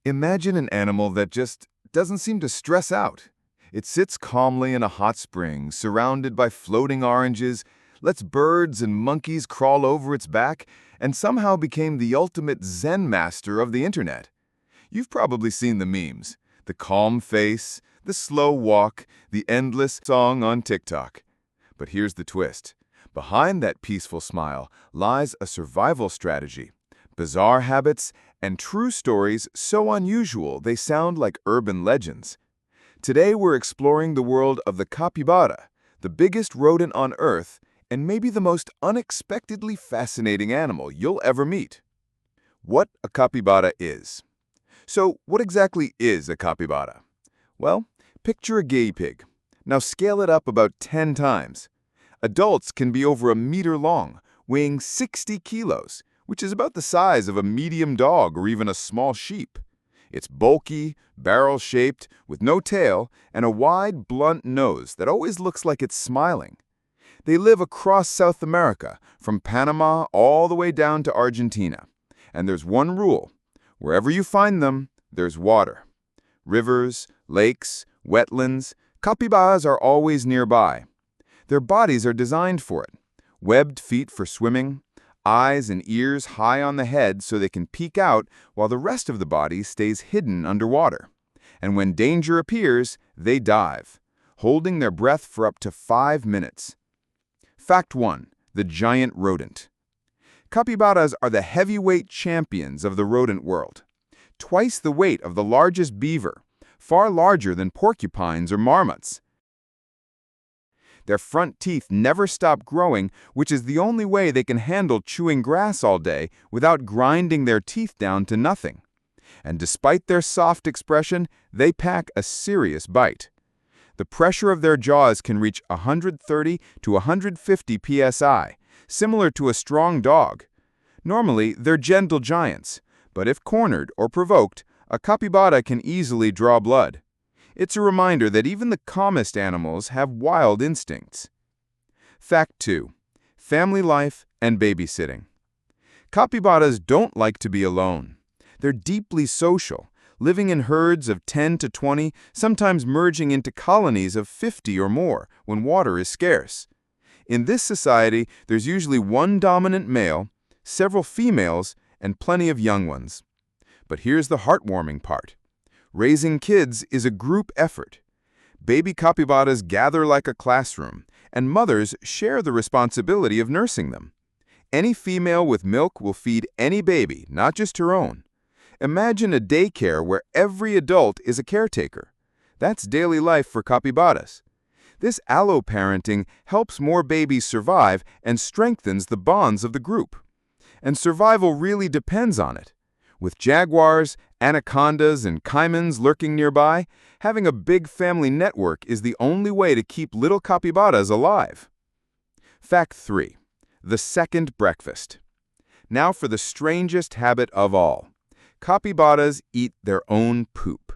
Imagine an animal that just doesn't seem to stress out. It sits calmly in a hot spring, surrounded by floating oranges, lets birds and monkeys crawl over its back, and somehow became the ultimate Zen master of the internet. You've probably seen the memes, the calm face, the slow walk, the endless song on TikTok. But here's the twist. Behind that peaceful smile lies a survival strategy, bizarre habits, and true stories so unusual they sound like urban legends. Today we're exploring the world of the capybara, the biggest rodent on Earth, and maybe the most unexpectedly fascinating animal you'll ever meet. What a capybara is. So, what exactly is a capybara? Well, picture a guinea pig. Now scale it up about 10 times. Adults can be over a meter long, weighing 60 kilos, which is about the size of a medium dog or even a small sheep. It's bulky, barrel-shaped, with no tail, and a wide, blunt nose that always looks like it's smiling. They live across South America, from Panama all the way down to Argentina. And there's one rule. Wherever you find them, there's water. Rivers, lakes, wetlands, capybaras are always nearby. Their bodies are designed for it. Webbed feet for swimming, eyes and ears high on the head so they can peek out while the rest of the body stays hidden underwater. And when danger appears, they dive, holding their breath for up to 5 minutes. Fact 1. The giant rodent. Capybaras are the heavyweight champions of the rodent world. Twice the weight of the largest beaver, far larger than porcupines or marmots. Their front teeth never stop growing, which is the only way they can handle chewing grass all day without grinding their teeth down to nothing. And despite their soft expression, they pack a serious bite. The pressure of their jaws can reach 130 to 150 psi, similar to a strong dog. Normally, they're gentle giants, but if cornered or provoked, a capybara can easily draw blood. It's a reminder that even the calmest animals have wild instincts. Fact 2. Family life and babysitting. Capybaras don't like to be alone. They're deeply social, living in herds of 10 to 20, sometimes merging into colonies of 50 or more when water is scarce. In this society, there's usually one dominant male, several females, and plenty of young ones. But here's the heartwarming part. Raising kids is a group effort. Baby capybaras gather like a classroom, and mothers share the responsibility of nursing them. Any female with milk will feed any baby, not just her own. Imagine a daycare where every adult is a caretaker. That's daily life for capybaras. This allo-parenting helps more babies survive and strengthens the bonds of the group. And survival really depends on it. With jaguars, anacondas, and caimans lurking nearby, having a big family network is the only way to keep little capybaras alive. Fact 3. The second breakfast. Now for the strangest habit of all. Capybaras eat their own poop.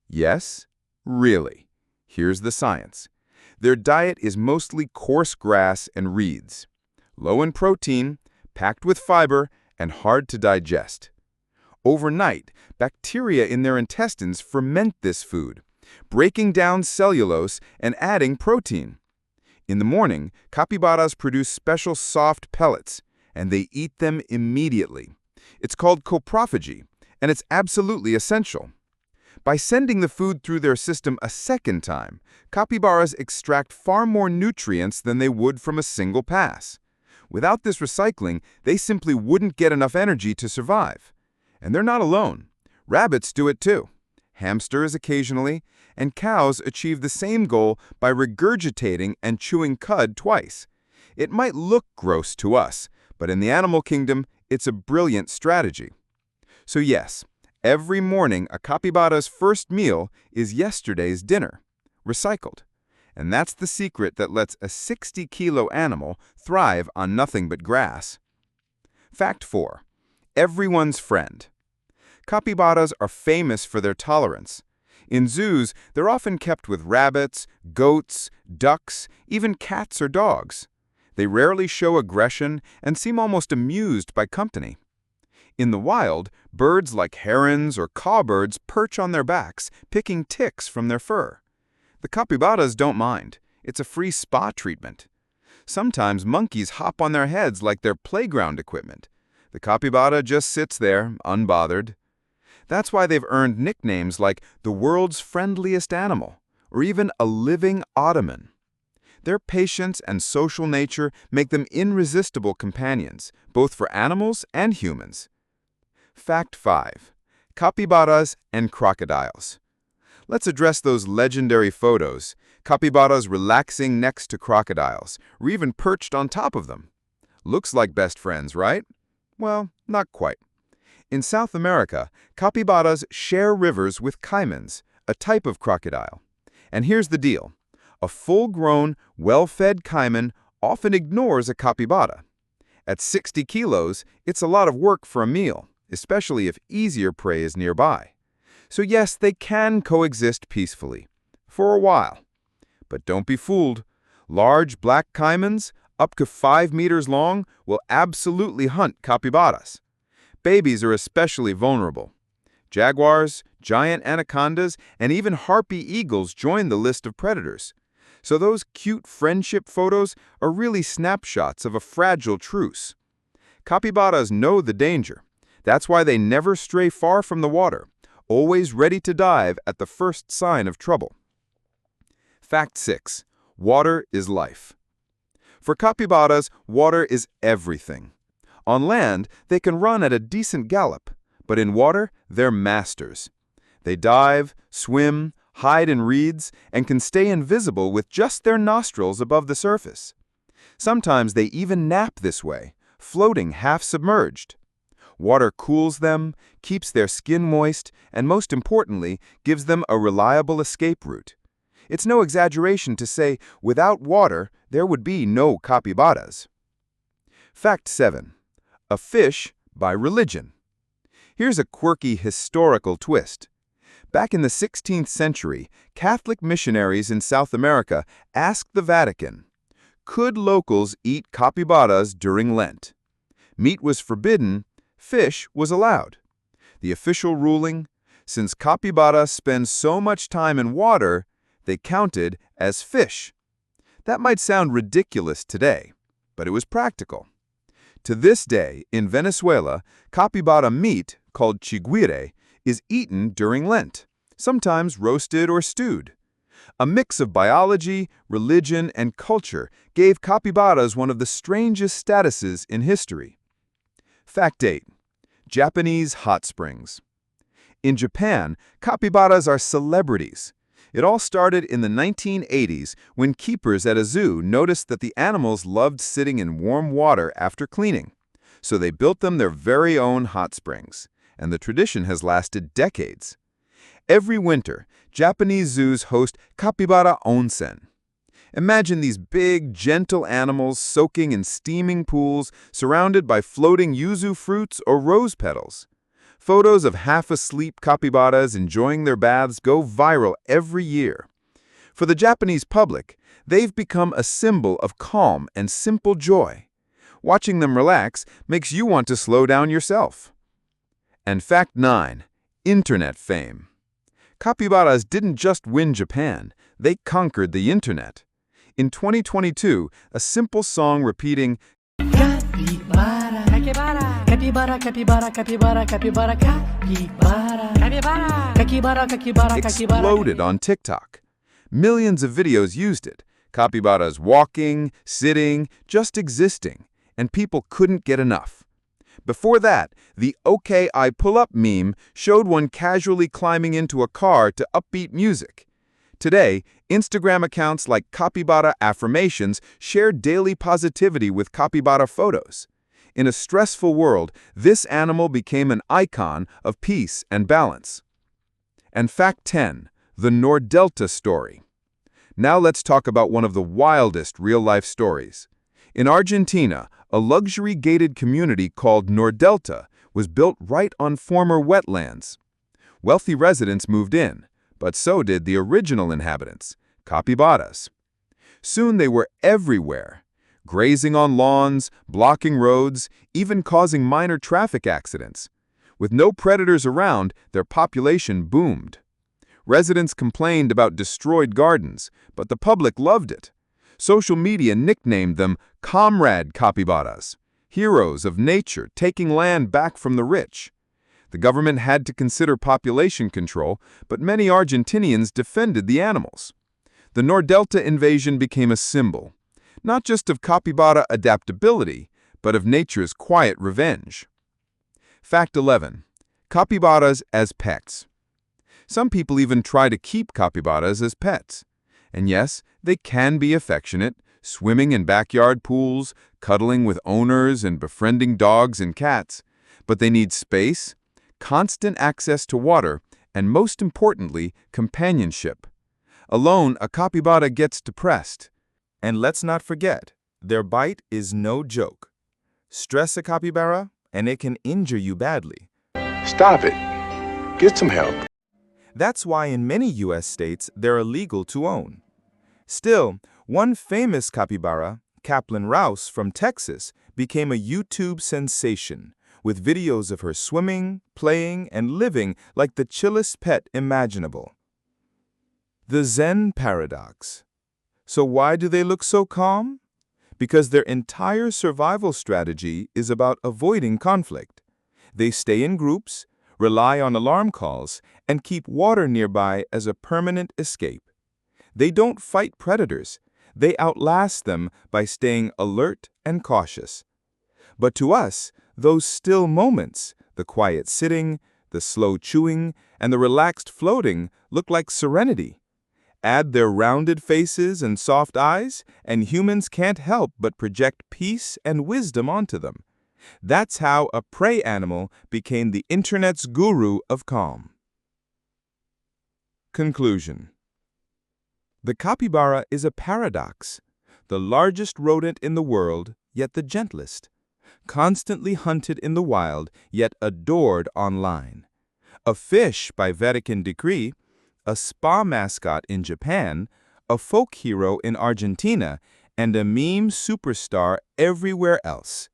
Yes? Really. Here's the science. Their diet is mostly coarse grass and reeds. Low in protein, packed with fiber, and hard to digest. Overnight, bacteria in their intestines ferment this food, breaking down cellulose and adding protein. In the morning, capybaras produce special soft pellets, and they eat them immediately. It's called coprophagy, and it's absolutely essential. By sending the food through their system a second time, capybaras extract far more nutrients than they would from a single pass. Without this recycling, they simply wouldn't get enough energy to survive. And they're not alone. Rabbits do it too. Hamsters occasionally, and cows achieve the same goal by regurgitating and chewing cud twice. It might look gross to us, but in the animal kingdom, it's a brilliant strategy. So yes, every morning a capybara's first meal is yesterday's dinner, recycled. And that's the secret that lets a 60-kilo animal thrive on nothing but grass. Fact 4. Everyone's friend. Capybaras are famous for their tolerance. In zoos, they're often kept with rabbits, goats, ducks, even cats or dogs. They rarely show aggression and seem almost amused by company. In the wild, birds like herons or cowbirds perch on their backs, picking ticks from their fur. The capybaras don't mind. It's a free spa treatment. Sometimes monkeys hop on their heads like they're playground equipment. The capybara just sits there, unbothered. That's why they've earned nicknames like the world's friendliest animal, or even a living ottoman. Their patience and social nature make them irresistible companions, both for animals and humans. Fact 5. Capybaras and crocodiles. Let's address those legendary photos, capybaras relaxing next to crocodiles, or even perched on top of them. Looks like best friends, right? Well, not quite. In South America, capybaras share rivers with caimans, a type of crocodile. And here's the deal. A full-grown, well-fed caiman often ignores a capybara. At 60 kilos, it's a lot of work for a meal, especially if easier prey is nearby. So yes, they can coexist peacefully, for a while. But don't be fooled. Large black caimans, up to 5 meters long, will absolutely hunt capybaras. Babies are especially vulnerable. Jaguars, giant anacondas, and even harpy eagles join the list of predators. So those cute friendship photos are really snapshots of a fragile truce. Capybaras know the danger. That's why they never stray far from the water, always ready to dive at the first sign of trouble. Fact 6. Water is life. For capybaras, water is everything. On land, they can run at a decent gallop, but in water, they're masters. They dive, swim, hide in reeds, and can stay invisible with just their nostrils above the surface. Sometimes they even nap this way, floating half-submerged. Water cools them, keeps their skin moist, and most importantly, gives them a reliable escape route. It's no exaggeration to say, without water, there would be no capybaras. Fact 7. A fish by religion. Here's a quirky historical twist. Back in the 16th century, Catholic missionaries in South America asked the Vatican, could locals eat capybaras during Lent? Meat was forbidden, fish was allowed. The official ruling, since capybaras spend so much time in water, they counted as fish. That might sound ridiculous today, but it was practical. To this day, in Venezuela, capybara meat, called chiguire, is eaten during Lent, sometimes roasted or stewed. A mix of biology, religion, and culture gave capybaras one of the strangest statuses in history. Fact 8. Japanese hot springs. In Japan, capybaras are celebrities. It all started in the 1980s when keepers at a zoo noticed that the animals loved sitting in warm water after cleaning. So they built them their very own hot springs, and the tradition has lasted decades. Every winter, Japanese zoos host capybara onsen. Imagine these big, gentle animals soaking in steaming pools surrounded by floating yuzu fruits or rose petals. Photos of half-asleep capybaras enjoying their baths go viral every year. For the Japanese public, they've become a symbol of calm and simple joy. Watching them relax makes you want to slow down yourself. And fact 9. Internet fame. Capybaras didn't just win Japan, they conquered the internet. In 2022, a simple song repeating Capybara, capybara, capybara, capybara, capybara, capybara, capybara, capybara, capybara, capybara, exploded on TikTok. Millions of videos used it. Capybaras walking, sitting, just existing, and people couldn't get enough. Before that, the "Okay, I pull up" meme showed one casually climbing into a car to upbeat music. Today, Instagram accounts like Capybara Affirmations share daily positivity with capybara photos. In a stressful world, this animal became an icon of peace and balance. And fact 10, the Nordelta story. Now let's talk about one of the wildest real-life stories. In Argentina, a luxury gated community called Nordelta was built right on former wetlands. Wealthy residents moved in, but so did the original inhabitants, capybaras. Soon they were everywhere, grazing on lawns, blocking roads, even causing minor traffic accidents. With no predators around, their population boomed. Residents complained about destroyed gardens, but the public loved it. Social media nicknamed them comrade capybaras, heroes of nature taking land back from the rich. The government had to consider population control, but many Argentinians defended the animals. The Nordelta invasion became a symbol, not just of capybara adaptability, but of nature's quiet revenge. Fact 11. Capybaras as pets. Some people even try to keep capybaras as pets. And yes, they can be affectionate, swimming in backyard pools, cuddling with owners and befriending dogs and cats. But they need space, constant access to water, and most importantly, companionship. Alone, a capybara gets depressed. And let's not forget, their bite is no joke. Stress a capybara, and it can injure you badly. Stop it. Get some help. That's why in many U.S. states they're illegal to own. Still, one famous capybara, Kaplan Rouse from Texas, became a YouTube sensation, with videos of her swimming, playing, and living like the chillest pet imaginable. The Zen paradox. So why do they look so calm? Because their entire survival strategy is about avoiding conflict. They stay in groups, rely on alarm calls, and keep water nearby as a permanent escape. They don't fight predators. They outlast them by staying alert and cautious. But to us, those still moments, the quiet sitting, the slow chewing, and the relaxed floating look like serenity. Add their rounded faces and soft eyes, and humans can't help but project peace and wisdom onto them. That's how a prey animal became the internet's guru of calm. Conclusion. The capybara is a paradox, the largest rodent in the world, yet the gentlest. Constantly hunted in the wild, yet adored online. A fish by Vatican decree, a spa mascot in Japan, a folk hero in Argentina, and a meme superstar everywhere else.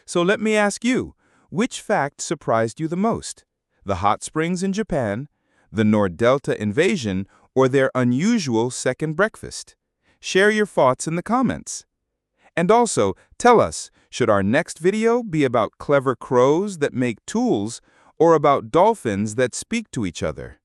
So let me ask you, which fact surprised you the most? The hot springs in Japan, the Nordelta invasion, or their unusual second breakfast? Share your thoughts in the comments. And also, tell us, should our next video be about clever crows that make tools or about dolphins that speak to each other?